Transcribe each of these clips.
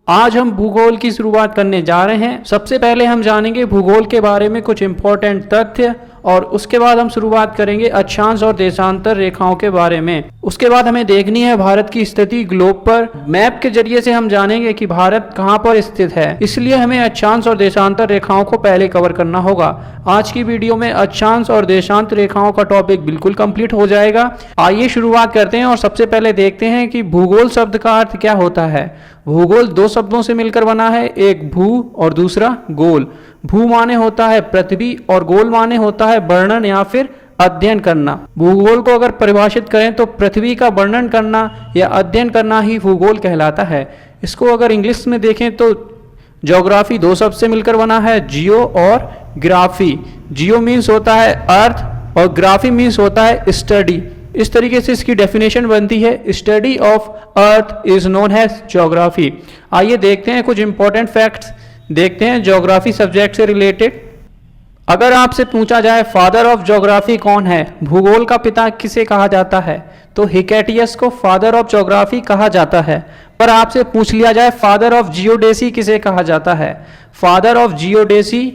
आज हम भूगोल की शुरुआत करने जा रहे हैं। सबसे पहले हम जानेंगे भूगोल के बारे में कुछ इंपॉर्टेंट तथ्य और उसके बाद हम शुरुआत करेंगे अक्षांश और देशांतर रेखाओं के बारे में। उसके बाद हमें देखनी है भारत की स्थिति ग्लोब पर। मैप के जरिए से हम जानेंगे कि भारत कहां पर स्थित है, इसलिए हमें अक्षांश और देशांतर रेखाओं को पहले कवर करना होगा। आज की वीडियो में अक्षांश और देशांतर रेखाओं का टॉपिक बिल्कुल कंप्लीट हो जाएगा। आइए शुरुआत करते हैं और सबसे पहले देखते हैं कि भूगोल शब्द का अर्थ क्या होता है। भूगोल दो शब्दों से मिलकर बना है, एक भू और दूसरा गोल। भू माने होता है पृथ्वी और गोल माने होता है वर्णन या फिर अध्ययन करना। भूगोल को अगर परिभाषित करें तो पृथ्वी का वर्णन करना या अध्ययन करना ही भूगोल कहलाता है। इसको अगर इंग्लिश में देखें तो ज्योग्राफी दो शब्द से मिलकर बना है, जियो और ग्राफी। जियो मीन्स होता है अर्थ और ग्राफी मीन्स होता है स्टडी। इस तरीके से इसकी डेफिनेशन बनती है, study of earth is known as geography. आइए देखते हैं कुछ इंपॉर्टेंट फैक्ट्स, देखते हैं ज्योग्राफी सब्जेक्ट से रिलेटेड। अगर आपसे पूछा जाए फादर ऑफ ज्योग्राफी कौन है, भूगोल का पिता किसे कहा जाता है, तो हिकेटियस को फादर ऑफ ज्योग्राफी कहा जाता है। पर आपसे पूछ लिया जाए फादर ऑफ जियोडेसी किसे कहा जाता है, फादर ऑफ जियोडेसी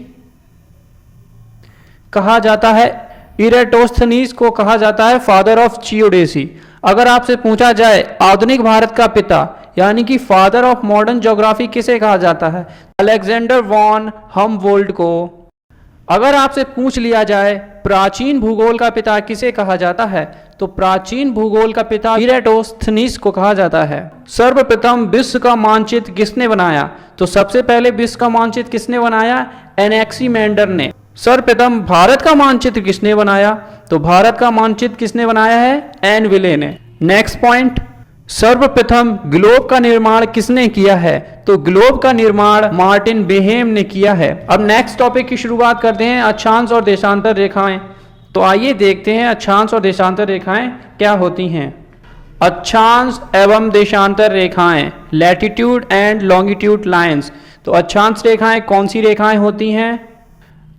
कहा जाता है इरेटोस्थनीज को कहा जाता है फादर ऑफ जियोडेसी। अगर आपसे पूछा जाए आधुनिक भारत का पिता यानी कि फादर ऑफ मॉडर्न ज्योग्राफी किसे कहा जाता है, अलेक्जेंडर वॉन हमवोल्ड को। अगर आपसे पूछ लिया जाए प्राचीन भूगोल का पिता किसे कहा जाता है, तो प्राचीन भूगोल का पिता इरेटोस्थनीज को कहा जाता है। सर्वप्रथम विश्व का मानचित्र किसने बनाया, तो सबसे पहले विश्व का मानचित्र किसने बनाया, एनेक्सीमेंडर ने। सर्वप्रथम भारत का मानचित्र किसने बनाया, तो भारत का मानचित्र किसने बनाया है, एनविले ने। नेक्स्ट पॉइंट, सर्वप्रथम ग्लोब का निर्माण किसने किया है, तो ग्लोब का निर्माण मार्टिन बेहेम ने किया है। अब नेक्स्ट टॉपिक की शुरुआत करते हैं, अक्षांश और देशांतर रेखाएं। तो आइए देखते हैं अक्षांश और देशांतर रेखाएं क्या होती हैं। अक्षांश एवं देशांतर रेखाएं, लैटिट्यूड एंड लॉन्गिट्यूड लाइंस। तो अक्षांश रेखाएं कौन सी रेखाएं होती हैं,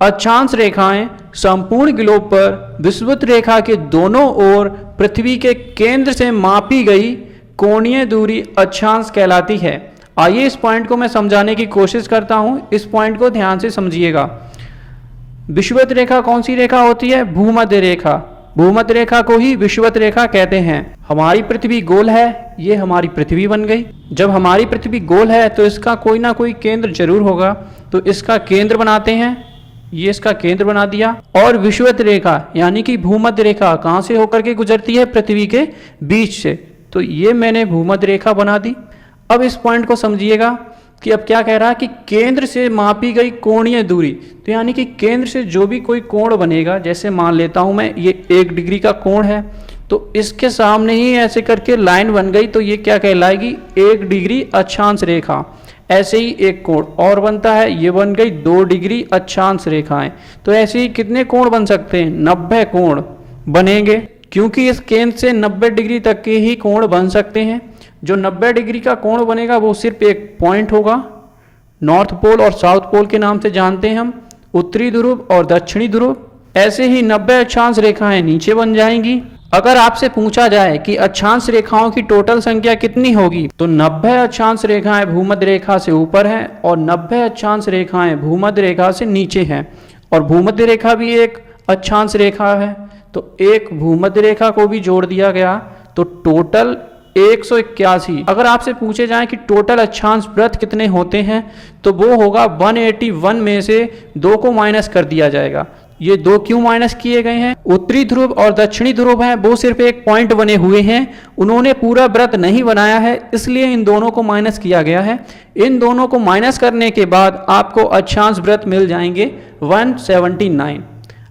अक्षांश रेखाएं संपूर्ण ग्लोब पर विषुवत रेखा के दोनों ओर पृथ्वी के केंद्र से मापी गई कोणीय दूरी अक्षांश कहलाती है। आइए इस पॉइंट को मैं समझाने की कोशिश करता हूं, इस पॉइंट को ध्यान से समझिएगा। विषुवत रेखा कौन सी रेखा होती है, भूमध्य रेखा। भूमध्य रेखा को ही विषुवत रेखा कहते हैं। हमारी पृथ्वी गोल है, ये हमारी पृथ्वी बन गई। जब हमारी पृथ्वी गोल है तो इसका कोई ना कोई केंद्र जरूर होगा, तो इसका केंद्र बनाते हैं, ये इसका केंद्र बना दिया। और विषुवत रेखा यानी कि भूमध्य रेखा कहां से होकर के गुजरती है, पृथ्वी के बीच से, तो ये मैंने भूमध्य रेखा बना दी। अब इस पॉइंट को समझिएगा कि अब क्या कह रहा है कि केंद्र से मापी गई कोणीय दूरी, तो यानी कि केंद्र से जो भी कोई कोण बनेगा, जैसे मान लेता हूं मैं ये 1 डिग्री का कोण है, तो इसके सामने ही ऐसे करके लाइन बन गई, तो ये क्या कहलाएगी, 1 डिग्री अक्षांश रेखा। ऐसे ही एक कोण और बनता है, ये बन गई 2 डिग्री अक्षांश रेखाएं। तो ऐसे ही कितने कोण बन सकते हैं, 90 कोण बनेंगे, क्योंकि इस केंद्र से 90 डिग्री तक के ही कोण बन सकते हैं। जो 90 डिग्री का कोण बनेगा वो सिर्फ एक पॉइंट होगा, नॉर्थ पोल और साउथ पोल के नाम से जानते हैं हम, उत्तरी ध्रुव और दक्षिणी ध्रुव। ऐसे ही 90 अक्षांश रेखाएं नीचे बन जाएंगी। अगर आपसे पूछा जाए कि अक्षांश रेखाओं की टोटल संख्या कितनी होगी, तो 90 अक्षांश रेखाएं भूमध्य रेखा से ऊपर हैं और 90 अक्षांश रेखाएं भूमध्य रेखा से नीचे हैं। और भूमध्य रेखा भी एक अक्षांश रेखा है, तो एक भूमध्य रेखा को भी जोड़ दिया गया, तो टोटल 181। अगर आपसे पूछे जाए कि टोटल अक्षांश वृत्त कितने होते हैं, तो वो होगा 181 में से 2 को माइनस कर दिया जाएगा। ये 2 क्यों माइनस किए गए हैं, उत्तरी ध्रुव और दक्षिणी ध्रुव हैं, वो सिर्फ एक पॉइंट बने हुए हैं, उन्होंने पूरा वृत्त नहीं बनाया है, इसलिए इन दोनों को माइनस किया गया है। इन दोनों को माइनस करने के बाद आपको अक्षांश वृत्त मिल जाएंगे 179।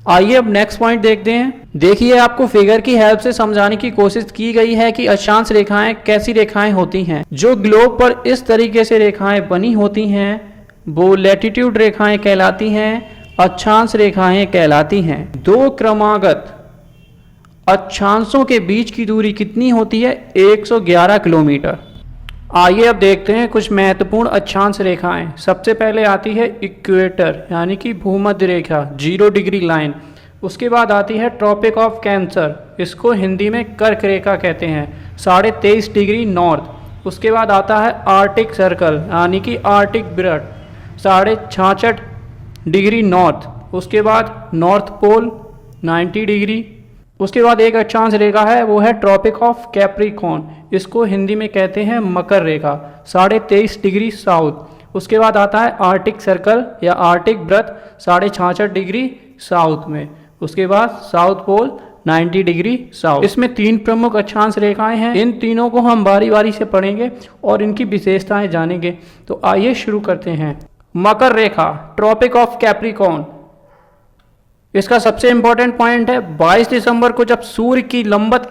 आइए अब नेक्स्ट पॉइंट देखते हैं। देखिए आपको फिगर की हेल्प से समझाने की कोशिश की गई है कि अक्षांश रेखाएं कैसी रेखाएं होती हैं। जो ग्लोब पर इस तरीके से रेखाएं बनी होती हैं वो लैटिट्यूड रेखाएं कहलाती हैं, अक्षांश रेखाएं कहलाती हैं। 2 क्रमागत अक्षांशों के बीच की दूरी कितनी होती है, 111 किलोमीटर। आइए अब देखते हैं कुछ महत्वपूर्ण अक्षांश रेखाएं। सबसे पहले आती है इक्वेटर यानी कि भूमध्य रेखा 0 डिग्री लाइन। उसके बाद आती है ट्रॉपिक ऑफ कैंसर, इसको हिंदी में कर्क रेखा कहते हैं, 23.5 डिग्री नॉर्थ। उसके बाद आता है आर्टिक सर्कल यानी कि आर्टिक वृत्त 66.5 डिग्री नॉर्थ। उसके बाद नॉर्थ पोल 90 डिग्री। उसके बाद एक अक्षांश रेखा है वो है ट्रॉपिक ऑफ कैप्रिकॉर्न, इसको हिंदी में कहते हैं मकर रेखा 23.5 डिग्री साउथ। उसके बाद आता है आर्टिक सर्कल या आर्टिक वृत्त 66.5 डिग्री साउथ में। उसके बाद साउथ पोल 90 डिग्री साउथ। इसमें 3 प्रमुख अक्षांश रेखाएं हैं, इन तीनों को हम बारी बारी से पढ़ेंगे और इनकी विशेषताएं जानेंगे। तो आइए शुरू करते हैं। मकर रेखा ट्रॉपिक ऑफ कैप्रिकॉर्न, इसका सबसे इंपॉर्टेंट पॉइंट है 22 दिसंबर को जब सूर्य की लंबत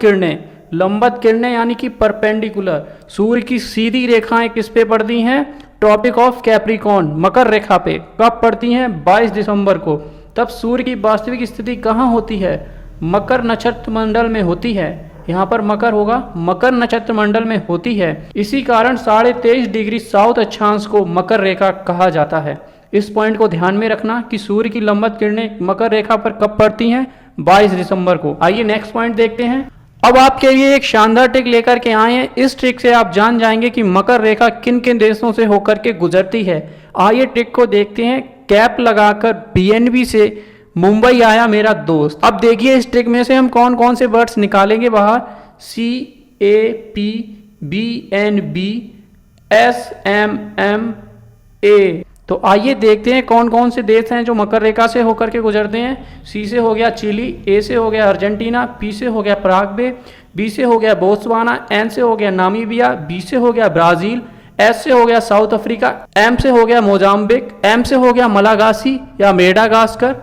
किरणें यानी कि परपेंडिकुलर सूर्य की सीधी रेखाएं किस पे पड़ती हैं, ट्रॉपिक ऑफ कैप्रिकॉर्न मकर रेखा पे। कब पड़ती हैं, 22 दिसंबर को। तब सूर्य की वास्तविक स्थिति कहाँ होती है, मकर नक्षत्र मंडल में होती है। यहाँ पर मकर होगा, मकर नक्षत्र मंडल में होती है। इसी कारण 23.5 डिग्री साउथ अक्षांश को मकर रेखा कहा जाता है। इस पॉइंट को ध्यान में रखना कि सूर्य की लंबत किरणें मकर रेखा पर कब पड़ती हैं, 22 दिसंबर को। आइए नेक्स्ट पॉइंट देखते हैं। अब आपके लिए एक शानदार ट्रिक लेकर के आए हैं। इस ट्रिक से आप जान जाएंगे कि मकर रेखा किन किन देशों से होकर के गुजरती है। आइए ट्रिक को देखते हैं। कैप लगाकर बीएनबी से मुंबई आया मेरा दोस्त। अब देखिए इस ट्रिक में से हम कौन कौन से वर्ड्स निकालेंगे बाहर, CAPBNBSMMA। तो आइए देखते हैं कौन कौन से देश हैं जो मकर रेखा से होकर के गुजरते हैं। सी से हो गया चिली, ए से हो गया अर्जेंटीना, पी से हो गया पराग्वे, बी से हो गया बोत्सवाना, एन से हो गया नामीबिया, बी से हो गया ब्राजील, एस से हो गया साउथ अफ्रीका, एम से हो गया मोजाम्बिक, एम से हो गया मलागासी या मेडागास्कर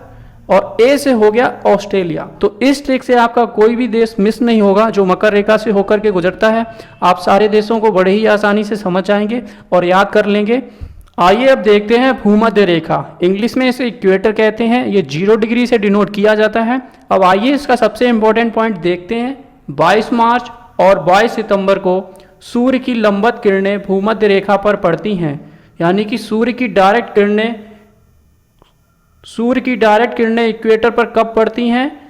और ए से हो गया ऑस्ट्रेलिया। तो इस ट्रिक से आपका कोई भी देश मिस नहीं होगा जो मकर रेखा से होकर के गुजरता है। आप सारे देशों को बड़े ही आसानी से समझ जाएंगे और याद कर लेंगे। आइए अब देखते हैं भूमध्य रेखा, इंग्लिश में इसे इक्वेटर कहते हैं। ये 0 डिग्री से डिनोट किया जाता है। अब आइए इसका सबसे इंपॉर्टेंट पॉइंट देखते हैं। 22 मार्च और 22 सितंबर को सूर्य की लंबत किरणें भूमध्य रेखा पर पड़ती हैं, यानी कि सूर्य की डायरेक्ट किरणें इक्वेटर पर कब पड़ती हैं,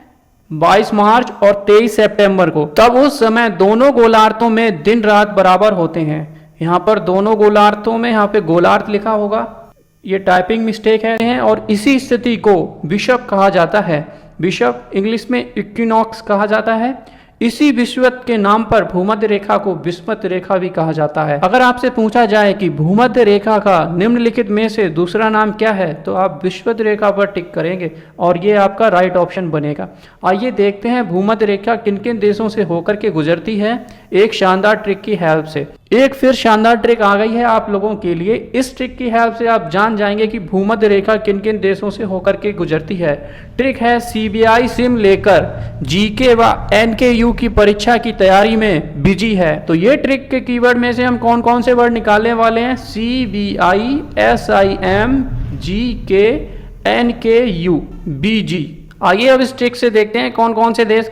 22 मार्च और 23 सितंबर को। तब उस समय दोनों गोलार्धों में दिन रात बराबर होते हैं। यहाँ पर दोनों गोलार्धों में यहाँ पे गोलार्ध लिखा होगा, ये टाइपिंग मिस्टेक है। और इसी स्थिति को विषुव कहा जाता है। विषुव इंग्लिश में इक्विनॉक्स कहा जाता है। इसी विषुवत के नाम पर भूमध्य रेखा को विषुवत रेखा भी कहा जाता है। अगर आपसे पूछा जाए कि भूमध्य रेखा का निम्नलिखित में से दूसरा नाम क्या है, तो आप विषुवत रेखा पर टिक करेंगे और ये आपका राइट ऑप्शन बनेगा। आइए देखते हैं भूमध्य रेखा किन किन देशों से होकर के गुजरती है एक शानदार ट्रिक की हेल्प से। एक फिर शानदार ट्रिक आ गई है आप लोगों के लिए। इस ट्रिक की हेल्प से आप जान जाएंगे कि भूमध्य रेखा किन किन देशों से होकर के गुजरती है। ट्रिक है CBI सिम लेकर GK व NKU की परीक्षा की तैयारी में बिजी है। तो ये ट्रिक के कीवर्ड में से हम कौन कौन से वर्ड निकालने वाले हैं, CBI SIM GK NKU BG। आइए अब इस ट्रिक से देखते हैं कौन कौन से देश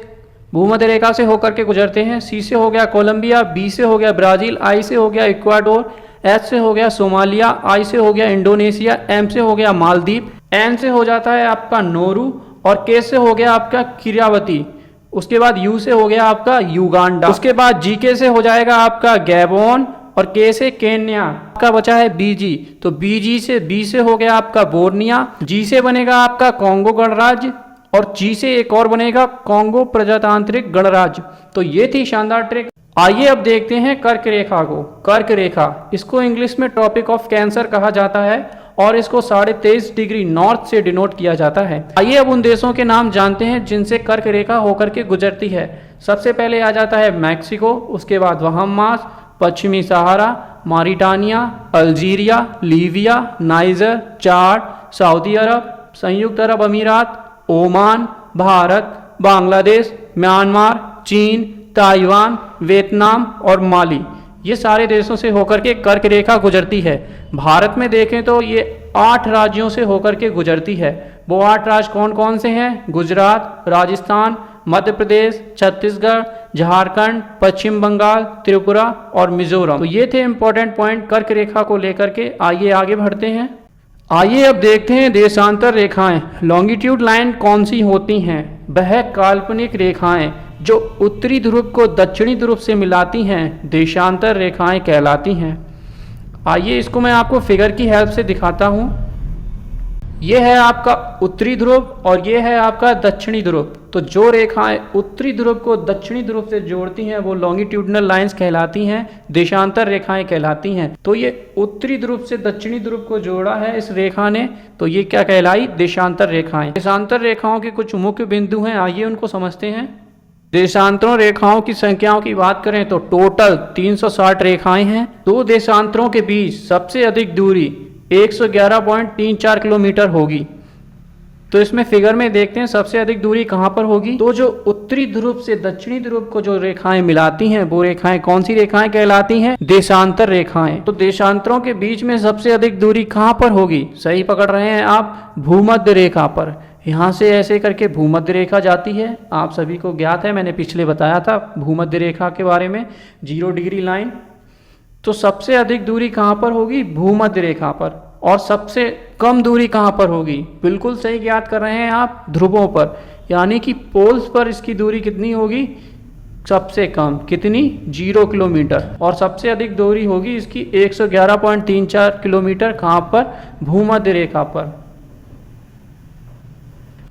भूमध्य रेखा से होकर के गुजरते हैं। सी से हो गया कोलंबिया, बी से हो गया ब्राजील, आई से हो गया इक्वाडोर, एच से हो गया सोमालिया, आई से हो गया इंडोनेशिया, एम से हो गया मालदीव, एन से हो जाता है आपका नोरू और के से हो गया आपका किरावती। उसके बाद यू से हो गया आपका युगांडा। उसके बाद जीके से हो जाएगा आपका गैबोन और के से केन्या। आपका बचा है बीजी, तो बीजी से बी से हो गया आपका बोर्निया, जी से बनेगा आपका कॉन्गो गणराज्य और जी से एक और बनेगा कॉन्गो प्रजातांत्रिक गणराज्य। तो ये थी शानदार ट्रिक। आइए अब देखते हैं कर्क रेखा को। कर्क रेखा, इसको इंग्लिश में ट्रॉपिक ऑफ कैंसर कहा जाता है और इसको 23.5 डिग्री नॉर्थ से डिनोट किया जाता है। आइए अब उन देशों के नाम जानते हैं जिनसे कर्क रेखा होकर के गुजरती है। सबसे पहले आ जाता है मैक्सिको, उसके बाद बहामास, पश्चिमी सहारा, मॉरिटानिया, अल्जीरिया, लीबिया, नाइजर, चाड, सऊदी अरब, संयुक्त अरब अमीरात, ओमान, भारत, बांग्लादेश, म्यांमार, चीन, ताइवान, वियतनाम और माली। ये सारे देशों से होकर के कर्क रेखा गुजरती है। भारत में देखें तो ये 8 राज्यों से होकर के गुजरती है। वो 8 राज्य कौन कौन से हैं? गुजरात, राजस्थान, मध्य प्रदेश, छत्तीसगढ़, झारखंड, पश्चिम बंगाल, त्रिपुरा और मिजोरम। तो ये थे इंपॉर्टेंट पॉइंट कर्क रेखा को लेकर के। आइए आगे बढ़ते हैं। आइए अब देखते हैं देशांतर रेखाएं। लॉन्गिट्यूड लाइन कौन सी होती हैं? वह काल्पनिक रेखाएं जो उत्तरी ध्रुव को दक्षिणी ध्रुव से मिलाती हैं देशांतर रेखाएं कहलाती हैं। आइए इसको मैं आपको फिगर की हेल्प से दिखाता हूँ। ये है आपका उत्तरी ध्रुव और ये है आपका दक्षिणी ध्रुव। तो जो रेखाएं उत्तरी ध्रुव को दक्षिणी ध्रुव से जोड़ती हैं वो लॉन्गिट्यूडनल लाइंस कहलाती हैं, देशांतर रेखाएं कहलाती हैं। तो ये उत्तरी ध्रुव से दक्षिणी ध्रुव को जोड़ा है इस रेखा ने, तो ये क्या कहलाई? देशांतर रेखाएं। देशांतर रेखाओं के कुछ मुख्य बिंदु हैं, आइए उनको समझते हैं। देशांतरों रेखाओं की संख्याओं की बात करें तो टोटल 360 रेखाएं हैं। दो देशांतरों के बीच सबसे अधिक दूरी 111.34 किलोमीटर होगी। तो इसमें फिगर में देखते हैं सबसे अधिक दूरी कहाँ पर होगी। तो जो उत्तरी ध्रुव से दक्षिणी ध्रुव को जो रेखाएं मिलाती हैं वो रेखाएं कौन सी रेखाएं कहलाती हैं? देशांतर रेखाएं। तो देशांतरों के बीच में सबसे अधिक दूरी कहाँ पर होगी? सही पकड़ रहे हैं आप, भूमध्य रेखा पर। यहाँ से ऐसे करके भूमध्य रेखा जाती है, आप सभी को ज्ञात है, मैंने पिछले बताया था भूमध्य रेखा के बारे में, 0 डिग्री लाइन। तो सबसे अधिक दूरी कहाँ पर होगी? भूमध्य रेखा पर। और सबसे कम दूरी कहाँ पर होगी? बिल्कुल सही ज्ञात कर रहे हैं आप, ध्रुवों पर, यानी कि पोल्स पर इसकी दूरी कितनी होगी? सबसे कम। कितनी? 0 किलोमीटर। और सबसे अधिक दूरी होगी इसकी 111.34 किलोमीटर। कहाँ पर? भूमध्य रेखा पर।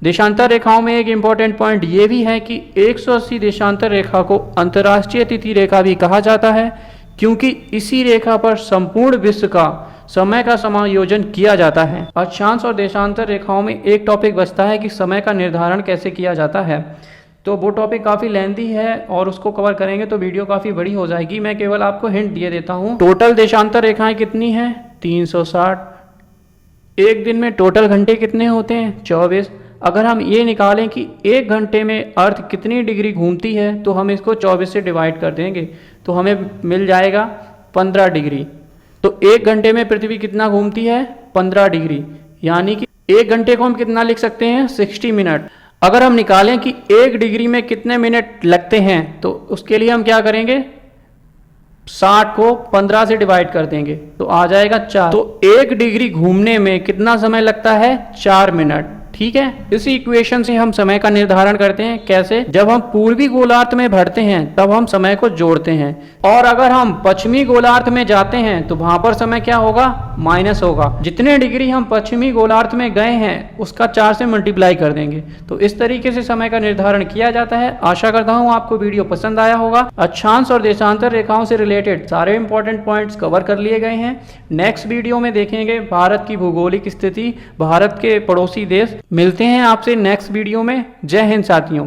देशांतर रेखाओं में एक इम्पॉर्टेंट पॉइंट ये भी है कि 180 देशांतर रेखा को अंतर्राष्ट्रीय तिथि रेखा भी कहा जाता है, क्योंकि इसी रेखा पर संपूर्ण विश्व का समय का समायोजन किया जाता है। अक्षांश और देशांतर रेखाओं में एक टॉपिक बचता है कि समय का निर्धारण कैसे किया जाता है। तो वो टॉपिक काफ़ी लेंथी है और उसको कवर करेंगे तो वीडियो काफ़ी बड़ी हो जाएगी। मैं केवल आपको हिंट दिए देता हूँ। टोटल देशांतर रेखाएं कितनी हैं? 360। एक दिन में टोटल घंटे कितने होते हैं? 24। अगर हम ये निकालें कि एक घंटे में अर्थ कितनी डिग्री घूमती है तो हम इसको 24 से डिवाइड कर देंगे तो हमें मिल जाएगा 15 डिग्री। तो एक घंटे में पृथ्वी कितना घूमती है? 15 डिग्री। यानी कि एक घंटे को हम कितना लिख सकते हैं? 60 मिनट। अगर हम निकालें कि एक डिग्री में कितने मिनट लगते हैं तो उसके लिए हम क्या करेंगे? 60 को 15 से डिवाइड कर देंगे तो आ जाएगा 4। तो एक डिग्री घूमने में कितना समय लगता है? 4 मिनट। ठीक है, इसी इक्वेशन से हम समय का निर्धारण करते हैं। कैसे? जब हम पूर्वी गोलार्ध में बढ़ते हैं तब हम समय को जोड़ते हैं, और अगर हम पश्चिमी गोलार्ध में जाते हैं तो वहां पर समय क्या होगा? माइनस होगा। जितने डिग्री हम पश्चिमी गोलार्ध में गए हैं उसका 4 से मल्टीप्लाई कर देंगे। तो इस तरीके से समय का निर्धारण किया जाता है। आशा करता हूँ आपको वीडियो पसंद आया होगा। अक्षांश और देशांतर रेखाओं से रिलेटेड सारे इंपॉर्टेंट पॉइंट्स कवर कर लिए गए हैं। नेक्स्ट वीडियो में देखेंगे भारत की भौगोलिक स्थिति, भारत के पड़ोसी देश। मिलते हैं आपसे नेक्स्ट वीडियो में। जय हिंद साथियों।